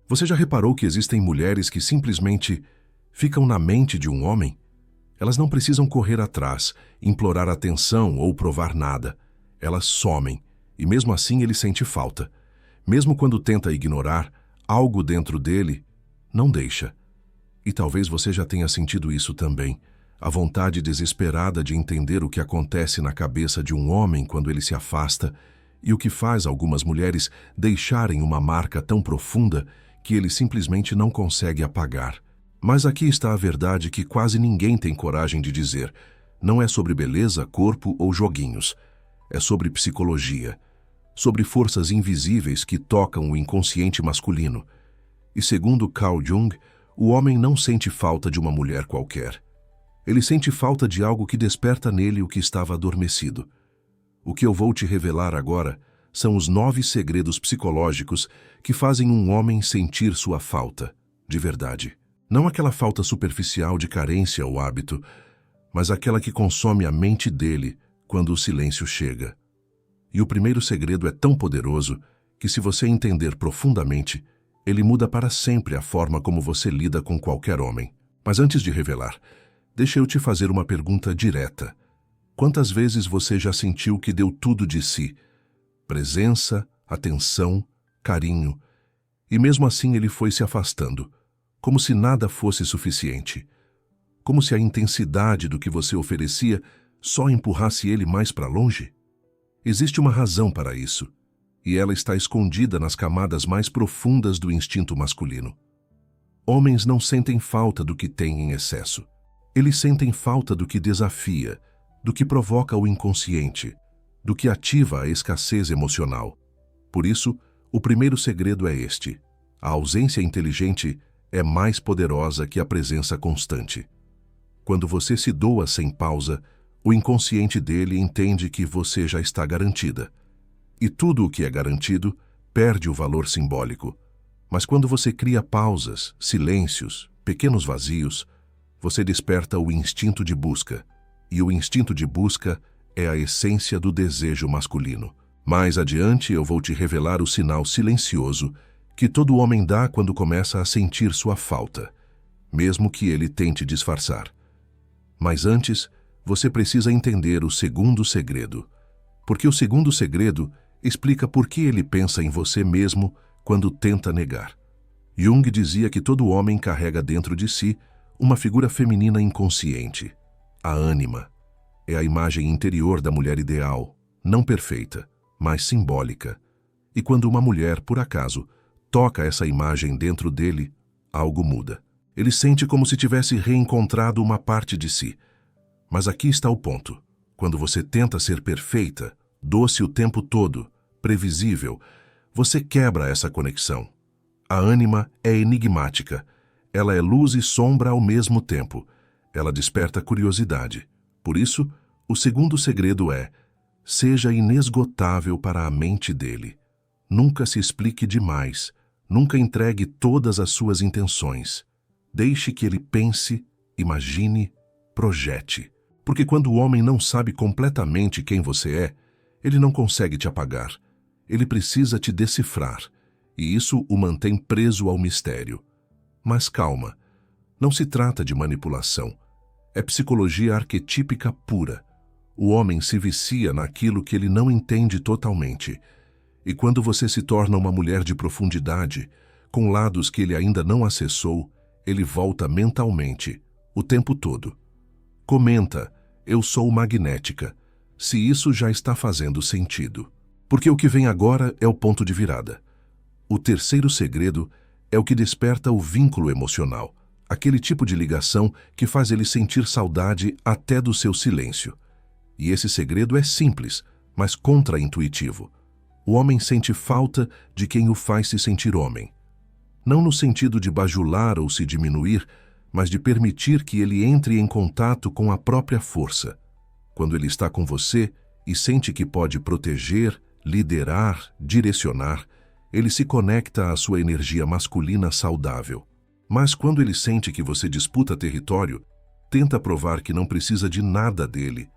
Você já reparou que existem mulheres que simplesmente ficam na mente de um homem? Elas não precisam correr atrás, implorar atenção ou provar nada. Elas somem, e mesmo assim ele sente falta. Mesmo quando tenta ignorar, algo dentro dele não deixa. E talvez você já tenha sentido isso também. A vontade desesperada de entender o que acontece na cabeça de um homem quando ele se afasta e o que faz algumas mulheres deixarem uma marca tão profunda que ele simplesmente não consegue apagar. Mas aqui está a verdade que quase ninguém tem coragem de dizer. Não é sobre beleza, corpo ou joguinhos. É sobre psicologia. Sobre forças invisíveis que tocam o inconsciente masculino. E segundo Carl Jung, o homem não sente falta de uma mulher qualquer. Ele sente falta de algo que desperta nele o que estava adormecido. O que eu vou te revelar agora são os 9 segredos psicológicos que fazem um homem sentir sua falta, de verdade. Não aquela falta superficial de carência ou hábito, mas aquela que consome a mente dele quando o silêncio chega. E o primeiro segredo é tão poderoso que, se você entender profundamente, ele muda para sempre a forma como você lida com qualquer homem. Mas antes de revelar, deixa eu te fazer uma pergunta direta. Quantas vezes você já sentiu que deu tudo de si? Presença, atenção, carinho. E mesmo assim ele foi se afastando, como se nada fosse suficiente. Como se a intensidade do que você oferecia só empurrasse ele mais para longe? Existe uma razão para isso, e ela está escondida nas camadas mais profundas do instinto masculino. Homens não sentem falta do que têm em excesso. Eles sentem falta do que desafia, do que provoca o inconsciente, do que ativa a escassez emocional. Por isso, o primeiro segredo é este: a ausência inteligente é mais poderosa que a presença constante. Quando você se doa sem pausa, o inconsciente dele entende que você já está garantida. E tudo o que é garantido perde o valor simbólico. Mas quando você cria pausas, silêncios, pequenos vazios, você desperta o instinto de busca. E o instinto de busca é a essência do desejo masculino. Mais adiante eu vou te revelar o sinal silencioso que todo homem dá quando começa a sentir sua falta, mesmo que ele tente disfarçar. Mas antes, você precisa entender o segundo segredo, porque o segundo segredo explica por que ele pensa em você mesmo quando tenta negar. Jung dizia que todo homem carrega dentro de si uma figura feminina inconsciente. A ânima é a imagem interior da mulher ideal, não perfeita, mas simbólica. E quando uma mulher, por acaso, toca essa imagem dentro dele, algo muda. Ele sente como se tivesse reencontrado uma parte de si. Mas aqui está o ponto. Quando você tenta ser perfeita, doce o tempo todo, previsível, você quebra essa conexão. A ânima é enigmática. Ela é luz e sombra ao mesmo tempo. Ela desperta curiosidade. Por isso, o segundo segredo é: seja inesgotável para a mente dele. Nunca se explique demais. Nunca entregue todas as suas intenções. Deixe que ele pense, imagine, projete. Porque quando o homem não sabe completamente quem você é, ele não consegue te apagar. Ele precisa te decifrar. E isso o mantém preso ao mistério. Mas calma, não se trata de manipulação. É psicologia arquetípica pura. O homem se vicia naquilo que ele não entende totalmente. E quando você se torna uma mulher de profundidade, com lados que ele ainda não acessou, ele volta mentalmente, o tempo todo. Comenta: eu sou magnética, se isso já está fazendo sentido. Porque o que vem agora é o ponto de virada. O terceiro segredo é o que desperta o vínculo emocional, aquele tipo de ligação que faz ele sentir saudade até do seu silêncio. E esse segredo é simples, mas contraintuitivo. O homem sente falta de quem o faz se sentir homem. Não no sentido de bajular ou se diminuir, mas de permitir que ele entre em contato com a própria força. Quando ele está com você e sente que pode proteger, liderar, direcionar, ele se conecta à sua energia masculina saudável. Mas quando ele sente que você disputa território, tenta provar que não precisa de nada dele,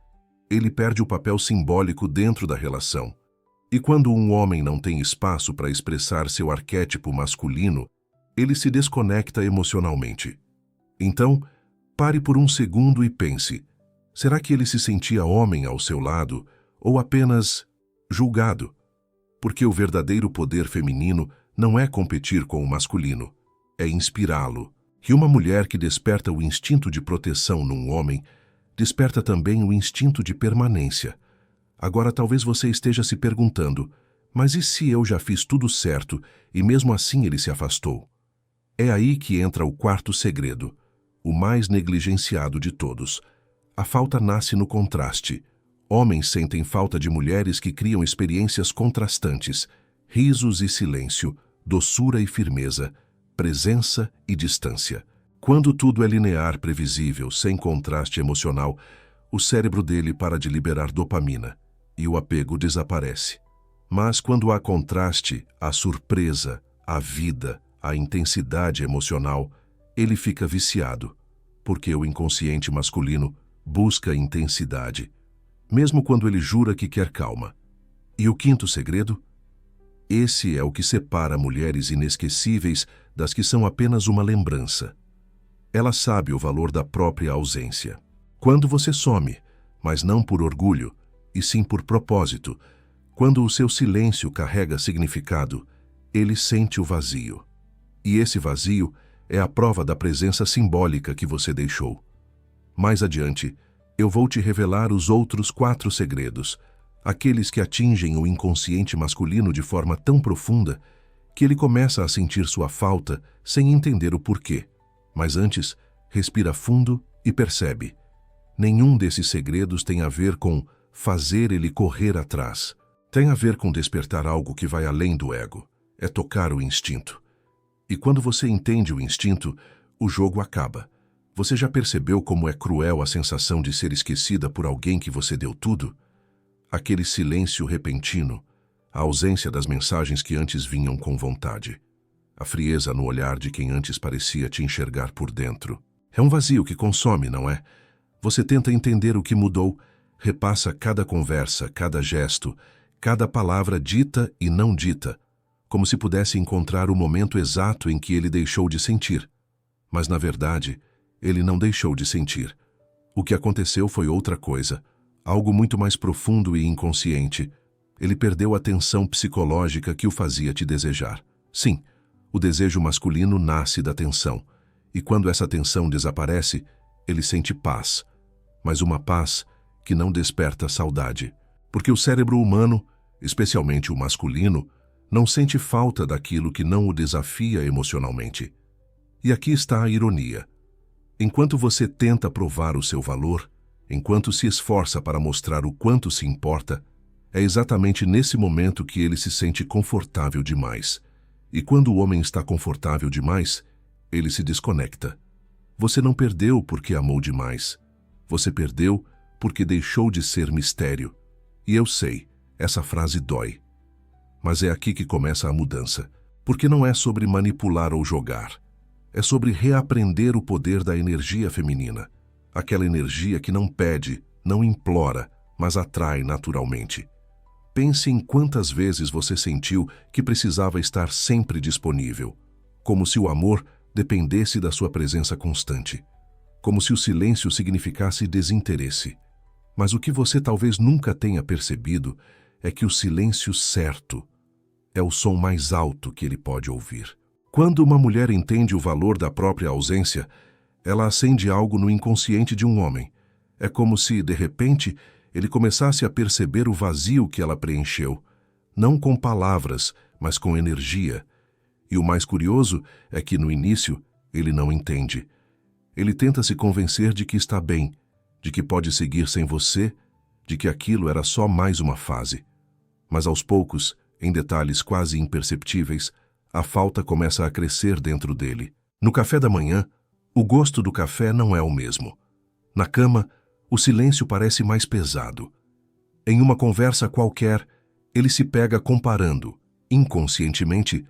ele perde o papel simbólico dentro da relação. E quando um homem não tem espaço para expressar seu arquétipo masculino, ele se desconecta emocionalmente. Então, pare por um segundo e pense: será que ele se sentia homem ao seu lado ou apenas julgado? Porque o verdadeiro poder feminino não é competir com o masculino, é inspirá-lo. E uma mulher que desperta o instinto de proteção num homem, desperta também o instinto de permanência. Agora talvez você esteja se perguntando: mas e se eu já fiz tudo certo e mesmo assim ele se afastou? É aí que entra o quarto segredo, o mais negligenciado de todos. A falta nasce no contraste. Homens sentem falta de mulheres que criam experiências contrastantes, risos e silêncio, doçura e firmeza, presença e distância. Quando tudo é linear, previsível, sem contraste emocional, o cérebro dele para de liberar dopamina e o apego desaparece. Mas quando há contraste, a surpresa, a vida, a intensidade emocional, ele fica viciado, porque o inconsciente masculino busca intensidade, mesmo quando ele jura que quer calma. E o quinto segredo? Esse é o que separa mulheres inesquecíveis das que são apenas uma lembrança. Ela sabe o valor da própria ausência. Quando você some, mas não por orgulho, e sim por propósito, quando o seu silêncio carrega significado, ele sente o vazio. E esse vazio é a prova da presença simbólica que você deixou. Mais adiante, eu vou te revelar os outros 4 segredos, aqueles que atingem o inconsciente masculino de forma tão profunda que ele começa a sentir sua falta sem entender o porquê. Mas antes, respira fundo e percebe: nenhum desses segredos tem a ver com fazer ele correr atrás. Tem a ver com despertar algo que vai além do ego. É tocar o instinto. E quando você entende o instinto, o jogo acaba. Você já percebeu como é cruel a sensação de ser esquecida por alguém que você deu tudo? Aquele silêncio repentino, a ausência das mensagens que antes vinham com vontade, a frieza no olhar de quem antes parecia te enxergar por dentro. É um vazio que consome, não é? Você tenta entender o que mudou, repassa cada conversa, cada gesto, cada palavra dita e não dita, como se pudesse encontrar o momento exato em que ele deixou de sentir. Mas, na verdade, ele não deixou de sentir. O que aconteceu foi outra coisa, algo muito mais profundo e inconsciente. Ele perdeu a tensão psicológica que o fazia te desejar. Sim, o desejo masculino nasce da tensão, e quando essa tensão desaparece, ele sente paz. Mas uma paz que não desperta saudade. Porque o cérebro humano, especialmente o masculino, não sente falta daquilo que não o desafia emocionalmente. E aqui está a ironia. Enquanto você tenta provar o seu valor, enquanto se esforça para mostrar o quanto se importa, é exatamente nesse momento que ele se sente confortável demais. E quando o homem está confortável demais, ele se desconecta. Você não perdeu porque amou demais. Você perdeu porque deixou de ser mistério. E eu sei, essa frase dói. Mas é aqui que começa a mudança. Porque não é sobre manipular ou jogar. É sobre reaprender o poder da energia feminina. Aquela energia que não pede, não implora, mas atrai naturalmente. Pense em quantas vezes você sentiu que precisava estar sempre disponível, como se o amor dependesse da sua presença constante, como se o silêncio significasse desinteresse. Mas o que você talvez nunca tenha percebido é que o silêncio certo é o som mais alto que ele pode ouvir. Quando uma mulher entende o valor da própria ausência, ela acende algo no inconsciente de um homem. É como se, de repente, ele começasse a perceber o vazio que ela preencheu, não com palavras, mas com energia. E o mais curioso é que, no início, ele não entende. Ele tenta se convencer de que está bem, de que pode seguir sem você, de que aquilo era só mais uma fase. Mas aos poucos, em detalhes quase imperceptíveis, a falta começa a crescer dentro dele. No café da manhã, o gosto do café não é o mesmo. Na cama, o silêncio parece mais pesado. Em uma conversa qualquer, ele se pega comparando, inconscientemente,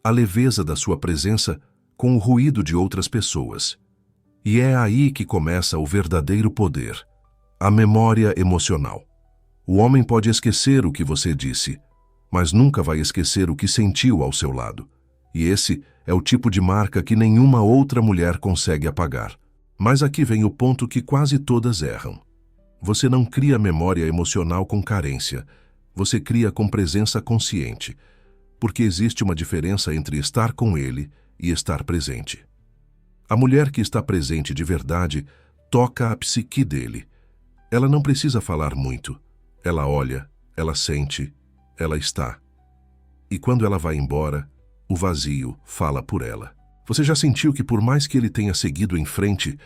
a leveza da sua presença com o ruído de outras pessoas. E é aí que começa o verdadeiro poder, a memória emocional. O homem pode esquecer o que você disse, mas nunca vai esquecer o que sentiu ao seu lado. E esse É o tipo de marca que nenhuma outra mulher consegue apagar. Mas aqui vem o ponto que quase todas erram. Você não cria memória emocional com carência. Você cria com presença consciente. Porque existe uma diferença entre estar com ele e estar presente. A mulher que está presente de verdade toca a psique dele. Ela não precisa falar muito. Ela olha, ela sente, ela está. E quando ela vai embora, o vazio fala por ela. Você já sentiu que por mais que ele tenha seguido em frente,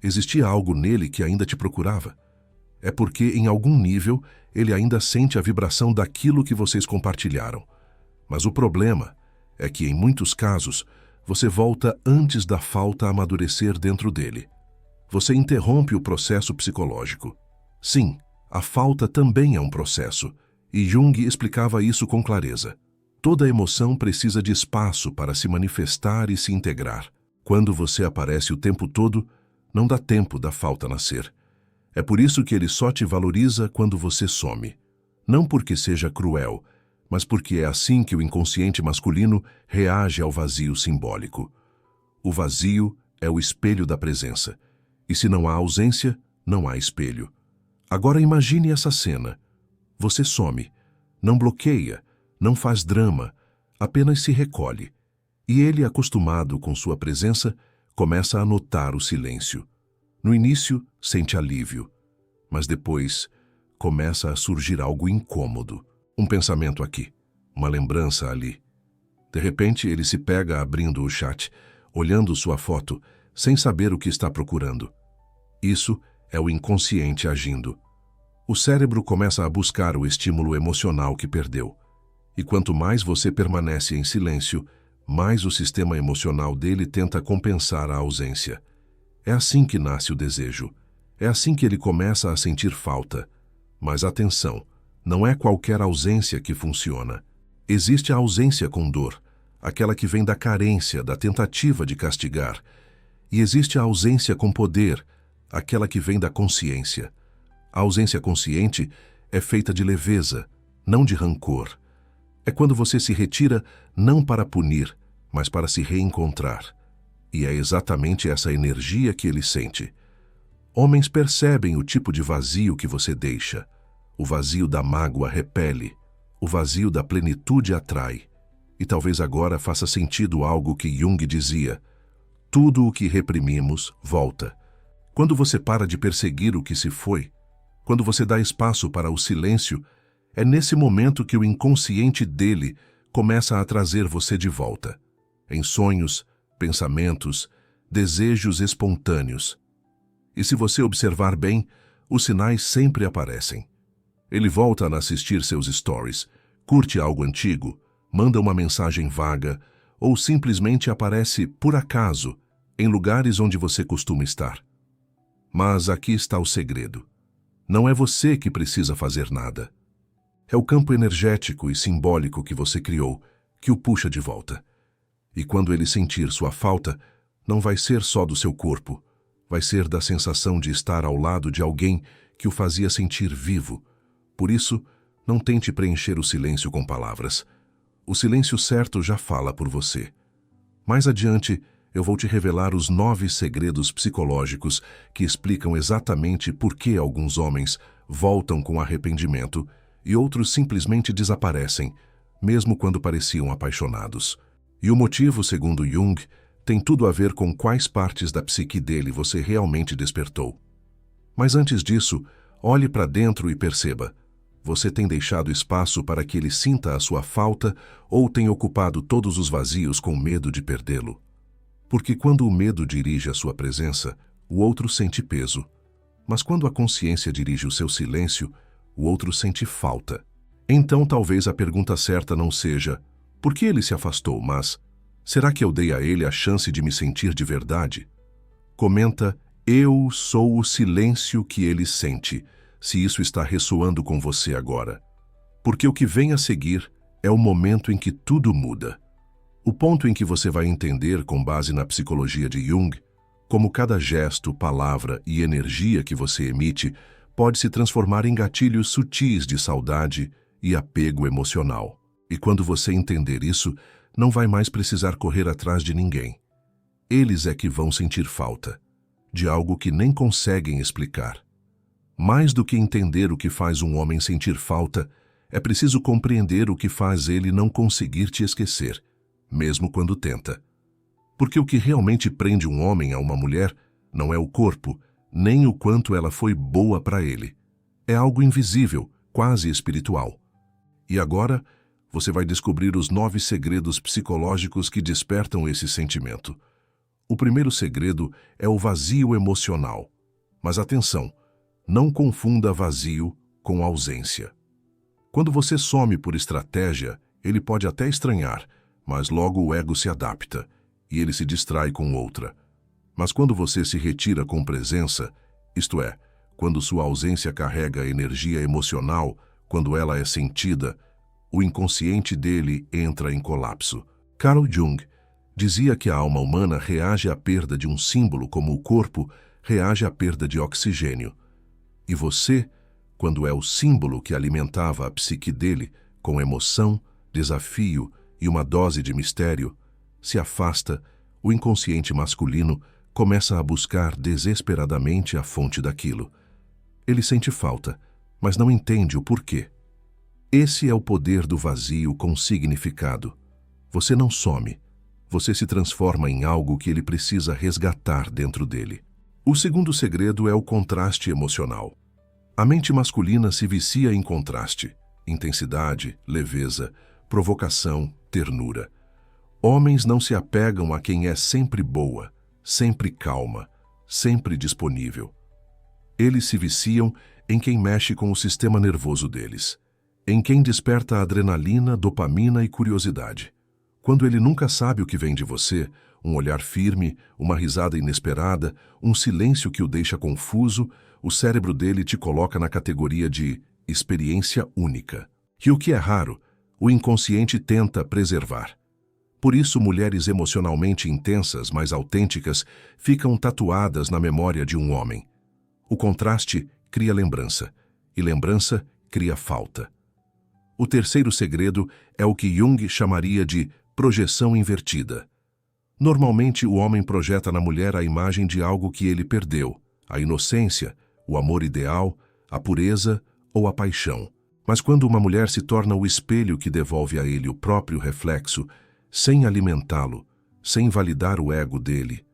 existia algo nele que ainda te procurava? É porque, em algum nível, ele ainda sente a vibração daquilo que vocês compartilharam. Mas o problema é que, em muitos casos, você volta antes da falta amadurecer dentro dele. Você interrompe o processo psicológico. Sim, a falta também é um processo, e Jung explicava isso com clareza. Toda emoção precisa de espaço para se manifestar e se integrar. Quando você aparece o tempo todo, não dá tempo da falta nascer. É por isso que ele só te valoriza quando você some. Não porque seja cruel, mas porque é assim que o inconsciente masculino reage ao vazio simbólico. O vazio é o espelho da presença. E se não há ausência, não há espelho. Agora imagine essa cena. Você some, não bloqueia, não faz drama, apenas se recolhe. E ele, acostumado com sua presença, começa a notar o silêncio. No início, sente alívio, mas depois começa a surgir algo incômodo. Um pensamento aqui, uma lembrança ali. De repente, ele se pega abrindo o chat, olhando sua foto, sem saber o que está procurando. Isso é o inconsciente agindo. O cérebro começa a buscar o estímulo emocional que perdeu. E quanto mais você permanece em silêncio, mais o sistema emocional dele tenta compensar a ausência. É assim que nasce o desejo. É assim que ele começa a sentir falta. Mas atenção, não é qualquer ausência que funciona. Existe a ausência com dor, aquela que vem da carência, da tentativa de castigar. E existe a ausência com poder, aquela que vem da consciência. A ausência consciente é feita de leveza, não de rancor. É quando você se retira não para punir, mas para se reencontrar. E é exatamente essa energia que ele sente. Homens percebem o tipo de vazio que você deixa. O vazio da mágoa repele. O vazio da plenitude atrai. E talvez agora faça sentido algo que Jung dizia. Tudo o que reprimimos volta. Quando você para de perseguir o que se foi, quando você dá espaço para o silêncio, é nesse momento que o inconsciente dele começa a trazer você de volta. Em sonhos, pensamentos, desejos espontâneos. E se você observar bem, os sinais sempre aparecem. Ele volta a assistir seus stories, curte algo antigo, manda uma mensagem vaga ou simplesmente aparece por acaso em lugares onde você costuma estar. Mas aqui está o segredo. Não é você que precisa fazer nada. É o campo energético e simbólico que você criou que o puxa de volta. E quando ele sentir sua falta, não vai ser só do seu corpo, vai ser da sensação de estar ao lado de alguém que o fazia sentir vivo. Por isso, não tente preencher o silêncio com palavras. O silêncio certo já fala por você. Mais adiante, eu vou te revelar os 9 segredos psicológicos que explicam exatamente por que alguns homens voltam com arrependimento e outros simplesmente desaparecem, mesmo quando pareciam apaixonados. E o motivo, segundo Jung, tem tudo a ver com quais partes da psique dele você realmente despertou. Mas antes disso, olhe para dentro e perceba. Você tem deixado espaço para que ele sinta a sua falta ou tem ocupado todos os vazios com medo de perdê-lo? Porque quando o medo dirige a sua presença, o outro sente peso. Mas quando a consciência dirige o seu silêncio, o outro sente falta. Então talvez a pergunta certa não seja por que ele se afastou, mas será que eu dei a ele a chance de me sentir de verdade? Comenta, eu sou o silêncio que ele sente, se isso está ressoando com você agora. Porque o que vem a seguir é o momento em que tudo muda. O ponto em que você vai entender, com base na psicologia de Jung, como cada gesto, palavra e energia que você emite pode se transformar em gatilhos sutis de saudade e apego emocional. E quando você entender isso, não vai mais precisar correr atrás de ninguém. Eles é que vão sentir falta de algo que nem conseguem explicar. Mais do que entender o que faz um homem sentir falta, é preciso compreender o que faz ele não conseguir te esquecer, mesmo quando tenta. Porque o que realmente prende um homem a uma mulher não é o corpo, nem o quanto ela foi boa para ele. É algo invisível, quase espiritual. E agora, você vai descobrir os 9 segredos psicológicos que despertam esse sentimento. O primeiro segredo é o vazio emocional. Mas atenção, não confunda vazio com ausência. Quando você some por estratégia, ele pode até estranhar, mas logo o ego se adapta e ele se distrai com outra. Mas quando você se retira com presença, isto é, quando sua ausência carrega energia emocional, quando ela é sentida, o inconsciente dele entra em colapso. Carl Jung dizia que a alma humana reage à perda de um símbolo como o corpo reage à perda de oxigênio. E você, quando é o símbolo que alimentava a psique dele, com emoção, desafio e uma dose de mistério, se afasta, o inconsciente masculino começa a buscar desesperadamente a fonte daquilo. Ele sente falta, mas não entende o porquê. Esse é o poder do vazio com significado. Você não some, você se transforma em algo que ele precisa resgatar dentro dele. O segundo segredo é o contraste emocional. A mente masculina se vicia em contraste, intensidade, leveza, provocação, ternura. Homens não se apegam a quem é sempre boa, sempre calma, sempre disponível. Eles se viciam em quem mexe com o sistema nervoso deles, em quem desperta adrenalina, dopamina e curiosidade. Quando ele nunca sabe o que vem de você, um olhar firme, uma risada inesperada, um silêncio que o deixa confuso, o cérebro dele te coloca na categoria de experiência única. E o que é raro, o inconsciente tenta preservar. Por isso, mulheres emocionalmente intensas, mas autênticas, ficam tatuadas na memória de um homem. O contraste cria lembrança, e lembrança cria falta. O terceiro segredo é o que Jung chamaria de projeção invertida. Normalmente, o homem projeta na mulher a imagem de algo que ele perdeu, a inocência, o amor ideal, a pureza ou a paixão. Mas quando uma mulher se torna o espelho que devolve a ele o próprio reflexo, sem alimentá-lo, sem validar o ego dele,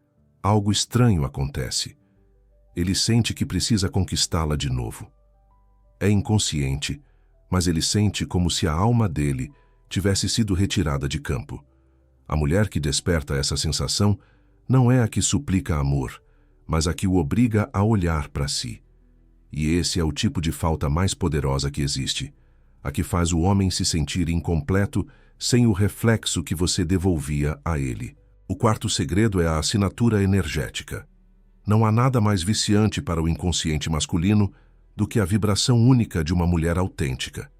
algo estranho acontece. Ele sente que precisa conquistá-la de novo. É inconsciente, mas ele sente como se a alma dele tivesse sido retirada de campo. A mulher que desperta essa sensação não é a que suplica amor, mas a que o obriga a olhar para si. E esse é o tipo de falta mais poderosa que existe, a que faz o homem se sentir incompleto sem o reflexo que você devolvia a ele. O quarto segredo é a assinatura energética. Não há nada mais viciante para o inconsciente masculino do que a vibração única de uma mulher autêntica.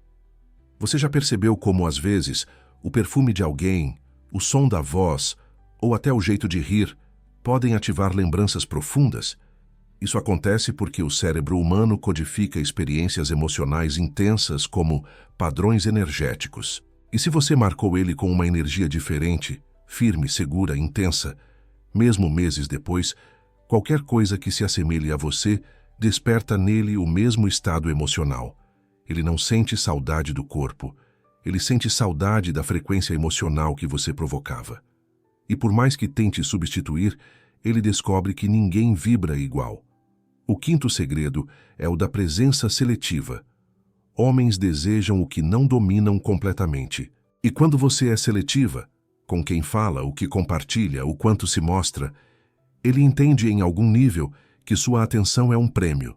Você já percebeu como, às vezes, o perfume de alguém, o som da voz ou até o jeito de rir podem ativar lembranças profundas? Isso acontece porque o cérebro humano codifica experiências emocionais intensas como padrões energéticos. E se você marcou ele com uma energia diferente, firme, segura, intensa, mesmo meses depois, qualquer coisa que se assemelhe a você desperta nele o mesmo estado emocional. Ele não sente saudade do corpo, ele sente saudade da frequência emocional que você provocava. E por mais que tente substituir, ele descobre que ninguém vibra igual. O quinto segredo é o da presença seletiva. Homens desejam o que não dominam completamente. E quando você é seletiva, com quem fala, o que compartilha, o quanto se mostra, ele entende em algum nível que sua atenção é um prêmio.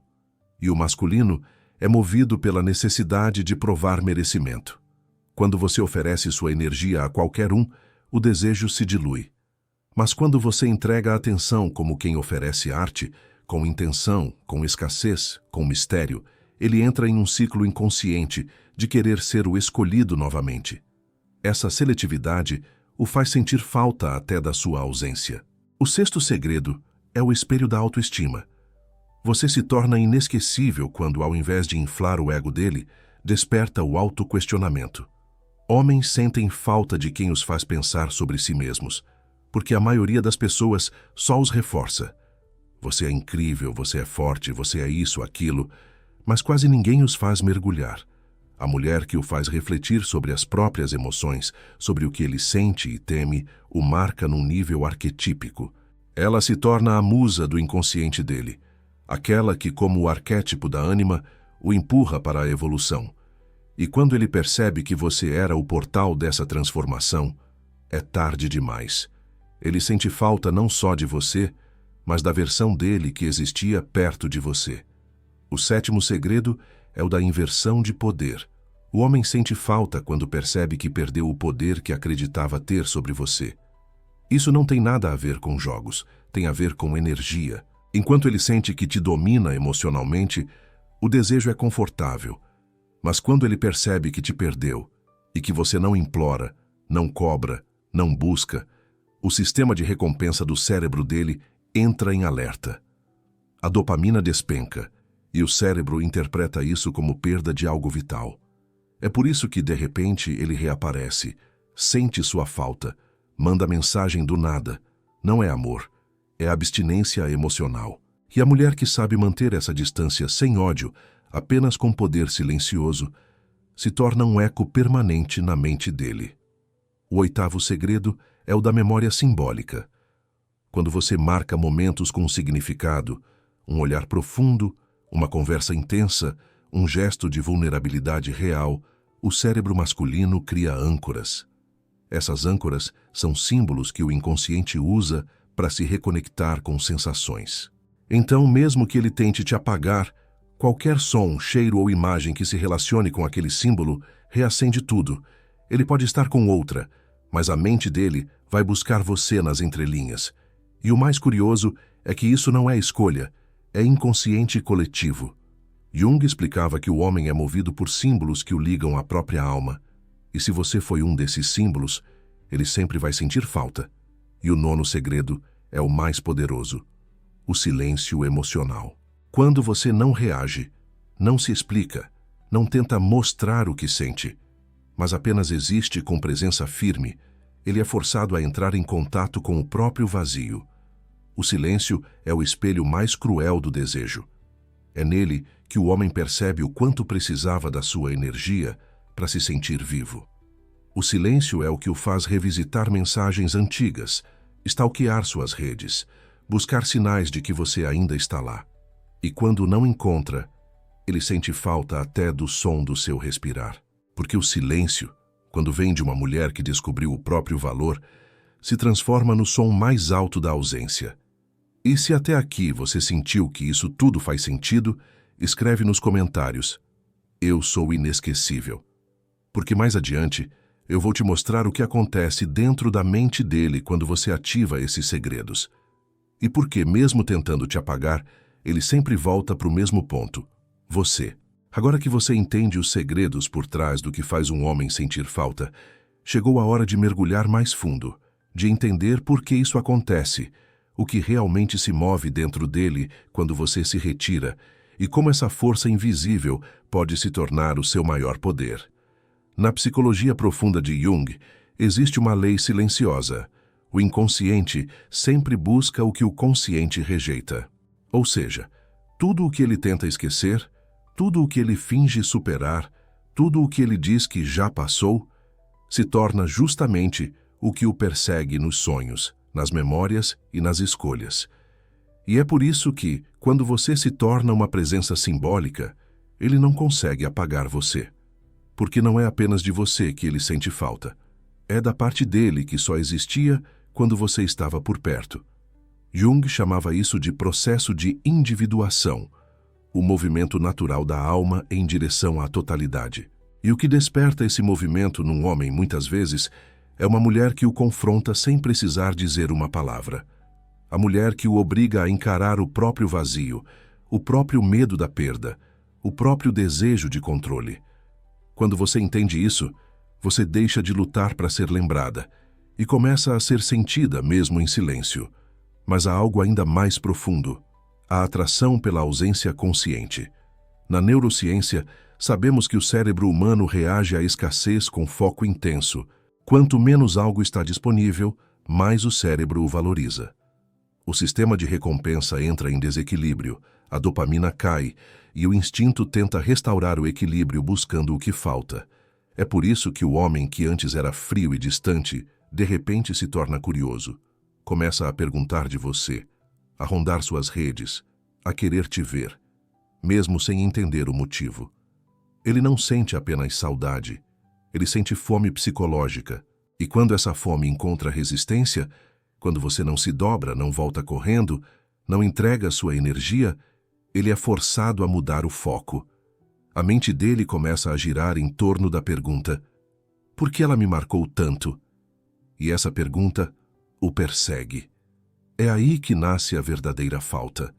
E o masculino é movido pela necessidade de provar merecimento. Quando você oferece sua energia a qualquer um, o desejo se dilui. Mas quando você entrega a atenção como quem oferece arte, com intenção, com escassez, com mistério, ele entra em um ciclo inconsciente de querer ser o escolhido novamente. Essa seletividade o faz sentir falta até da sua ausência. O sexto segredo é o espelho da autoestima. Você se torna inesquecível quando, ao invés de inflar o ego dele, desperta o autoquestionamento. Homens sentem falta de quem os faz pensar sobre si mesmos, porque a maioria das pessoas só os reforça. Você é incrível, você é forte, você é isso, aquilo, mas quase ninguém os faz mergulhar. A mulher que o faz refletir sobre as próprias emoções, sobre o que ele sente e teme, o marca num nível arquetípico. Ela se torna a musa do inconsciente dele, aquela que, como o arquétipo da ânima, o empurra para a evolução. E quando ele percebe que você era o portal dessa transformação, é tarde demais. Ele sente falta não só de você, mas da versão dele que existia perto de você. O sétimo segredo é o da inversão de poder. O homem sente falta quando percebe que perdeu o poder que acreditava ter sobre você. Isso não tem nada a ver com jogos, tem a ver com energia. Enquanto ele sente que te domina emocionalmente, o desejo é confortável. Mas quando ele percebe que te perdeu e que você não implora, não cobra, não busca, o sistema de recompensa do cérebro dele entra em alerta. A dopamina despenca e o cérebro interpreta isso como perda de algo vital. É por isso que, de repente, ele reaparece, sente sua falta, manda mensagem do nada. Não é amor, é abstinência emocional. E a mulher que sabe manter essa distância sem ódio, apenas com poder silencioso, se torna um eco permanente na mente dele. O oitavo segredo é o da memória simbólica. Quando você marca momentos com significado, um olhar profundo, uma conversa intensa, um gesto de vulnerabilidade real, o cérebro masculino cria âncoras. Essas âncoras são símbolos que o inconsciente usa para se reconectar com sensações. Então, mesmo que ele tente te apagar, qualquer som, cheiro ou imagem que se relacione com aquele símbolo reacende tudo. Ele pode estar com outra, mas a mente dele vai buscar você nas entrelinhas. E o mais curioso é que isso não é escolha, é inconsciente coletivo. Jung explicava que o homem é movido por símbolos que o ligam à própria alma. E se você foi um desses símbolos, ele sempre vai sentir falta. E o nono segredo é o mais poderoso: o silêncio emocional. Quando você não reage, não se explica, não tenta mostrar o que sente, mas apenas existe com presença firme, ele é forçado a entrar em contato com o próprio vazio. O silêncio é o espelho mais cruel do desejo. É nele que o homem percebe o quanto precisava da sua energia para se sentir vivo. O silêncio é o que o faz revisitar mensagens antigas, stalkear suas redes, buscar sinais de que você ainda está lá. E quando não encontra, ele sente falta até do som do seu respirar. Porque o silêncio, quando vem de uma mulher que descobriu o próprio valor, se transforma no som mais alto da ausência. E se até aqui você sentiu que isso tudo faz sentido, escreve nos comentários: eu sou inesquecível. Porque mais adiante, eu vou te mostrar o que acontece dentro da mente dele quando você ativa esses segredos. E porque, mesmo tentando te apagar, ele sempre volta para o mesmo ponto: você. Agora que você entende os segredos por trás do que faz um homem sentir falta, chegou a hora de mergulhar mais fundo, de entender por que isso acontece, o que realmente se move dentro dele quando você se retira e como essa força invisível pode se tornar o seu maior poder. Na psicologia profunda de Jung, existe uma lei silenciosa. O inconsciente sempre busca o que o consciente rejeita. Ou seja, tudo o que ele tenta esquecer, tudo o que ele finge superar, tudo o que ele diz que já passou, se torna justamente o que o persegue nos sonhos, nas memórias e nas escolhas. E é por isso que, quando você se torna uma presença simbólica, ele não consegue apagar você. Porque não é apenas de você que ele sente falta. É da parte dele que só existia quando você estava por perto. Jung chamava isso de processo de individuação, o movimento natural da alma em direção à totalidade. E o que desperta esse movimento num homem, muitas vezes, é uma mulher que o confronta sem precisar dizer uma palavra. A mulher que o obriga a encarar o próprio vazio, o próprio medo da perda, o próprio desejo de controle. Quando você entende isso, você deixa de lutar para ser lembrada e começa a ser sentida mesmo em silêncio. Mas há algo ainda mais profundo: a atração pela ausência consciente. Na neurociência, sabemos que o cérebro humano reage à escassez com foco intenso. Quanto menos algo está disponível, mais o cérebro o valoriza. O sistema de recompensa entra em desequilíbrio, a dopamina cai e o instinto tenta restaurar o equilíbrio buscando o que falta. É por isso que o homem que antes era frio e distante, de repente se torna curioso. Começa a perguntar de você, a rondar suas redes, a querer te ver, mesmo sem entender o motivo. Ele não sente apenas saudade, ele sente fome psicológica. E quando essa fome encontra resistência, quando você não se dobra, não volta correndo, não entrega sua energia, ele é forçado a mudar o foco. A mente dele começa a girar em torno da pergunta: por que ela me marcou tanto? E essa pergunta o persegue. É aí que nasce a verdadeira falta.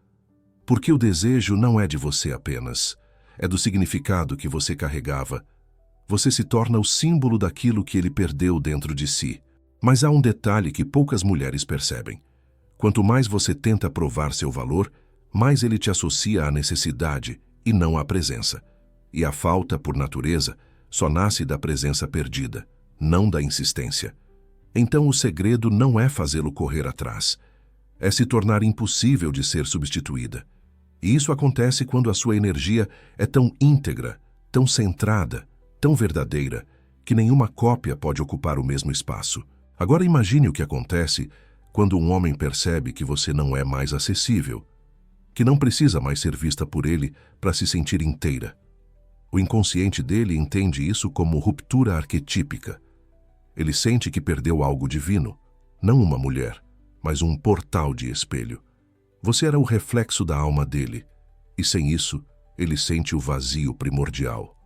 Porque o desejo não é de você apenas, é do significado que você carregava. Você se torna o símbolo daquilo que ele perdeu dentro de si. Mas há um detalhe que poucas mulheres percebem. Quanto mais você tenta provar seu valor, mais ele te associa à necessidade e não à presença. E a falta, por natureza, só nasce da presença perdida, não da insistência. Então o segredo não é fazê-lo correr atrás, é se tornar impossível de ser substituída. E isso acontece quando a sua energia é tão íntegra, tão centrada, tão verdadeira, que nenhuma cópia pode ocupar o mesmo espaço. Agora imagine o que acontece quando um homem percebe que você não é mais acessível, que não precisa mais ser vista por ele para se sentir inteira. O inconsciente dele entende isso como ruptura arquetípica. Ele sente que perdeu algo divino, não uma mulher, mas um portal de espelho. Você era o reflexo da alma dele, e sem isso, ele sente o vazio primordial.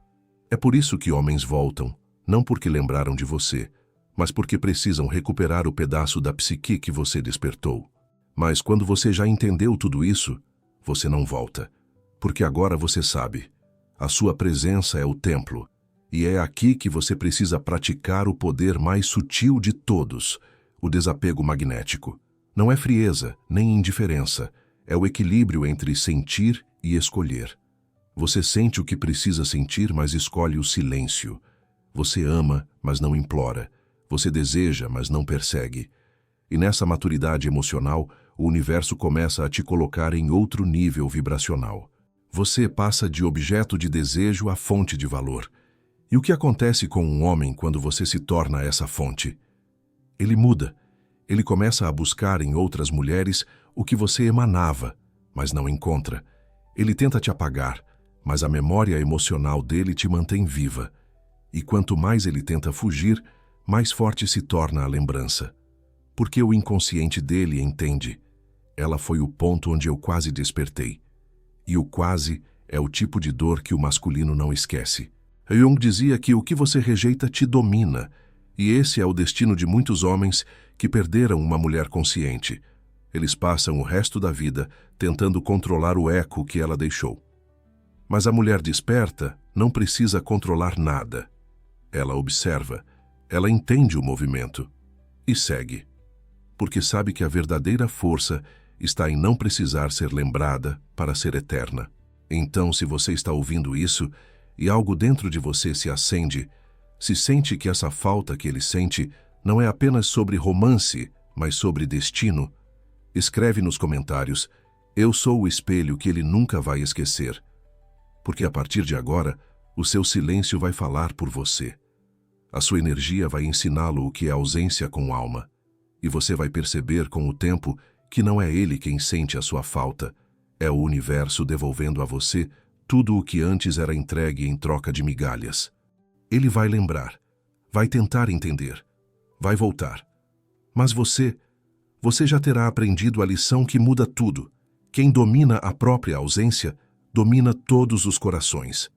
É por isso que homens voltam, não porque lembraram de você, mas porque precisam recuperar o pedaço da psique que você despertou. Mas quando você já entendeu tudo isso, você não volta, porque agora você sabe. A sua presença é o templo, e é aqui que você precisa praticar o poder mais sutil de todos, o desapego magnético. Não é frieza, nem indiferença, é o equilíbrio entre sentir e escolher. Você sente o que precisa sentir, mas escolhe o silêncio. Você ama, mas não implora. Você deseja, mas não persegue. E nessa maturidade emocional, o universo começa a te colocar em outro nível vibracional. Você passa de objeto de desejo a fonte de valor. E o que acontece com um homem quando você se torna essa fonte? Ele muda. Ele começa a buscar em outras mulheres o que você emanava, mas não encontra. Ele tenta te apagar, mas a memória emocional dele te mantém viva. E quanto mais ele tenta fugir, mais forte se torna a lembrança. Porque o inconsciente dele entende. Ela foi o ponto onde eu quase despertei. E o quase é o tipo de dor que o masculino não esquece. Jung dizia que o que você rejeita te domina, e esse é o destino de muitos homens que perderam uma mulher consciente. Eles passam o resto da vida tentando controlar o eco que ela deixou. Mas a mulher desperta não precisa controlar nada. Ela observa, ela entende o movimento e segue, porque sabe que a verdadeira força está em não precisar ser lembrada para ser eterna. Então, se você está ouvindo isso e algo dentro de você se acende, se sente que essa falta que ele sente não é apenas sobre romance, mas sobre destino, escreve nos comentários: eu sou o espelho que ele nunca vai esquecer. Porque a partir de agora, o seu silêncio vai falar por você. A sua energia vai ensiná-lo o que é ausência com alma. E você vai perceber com o tempo que não é ele quem sente a sua falta, é o universo devolvendo a você tudo o que antes era entregue em troca de migalhas. Ele vai lembrar, vai tentar entender, vai voltar. Mas você já terá aprendido a lição que muda tudo. Quem domina a própria ausência, domina todos os corações.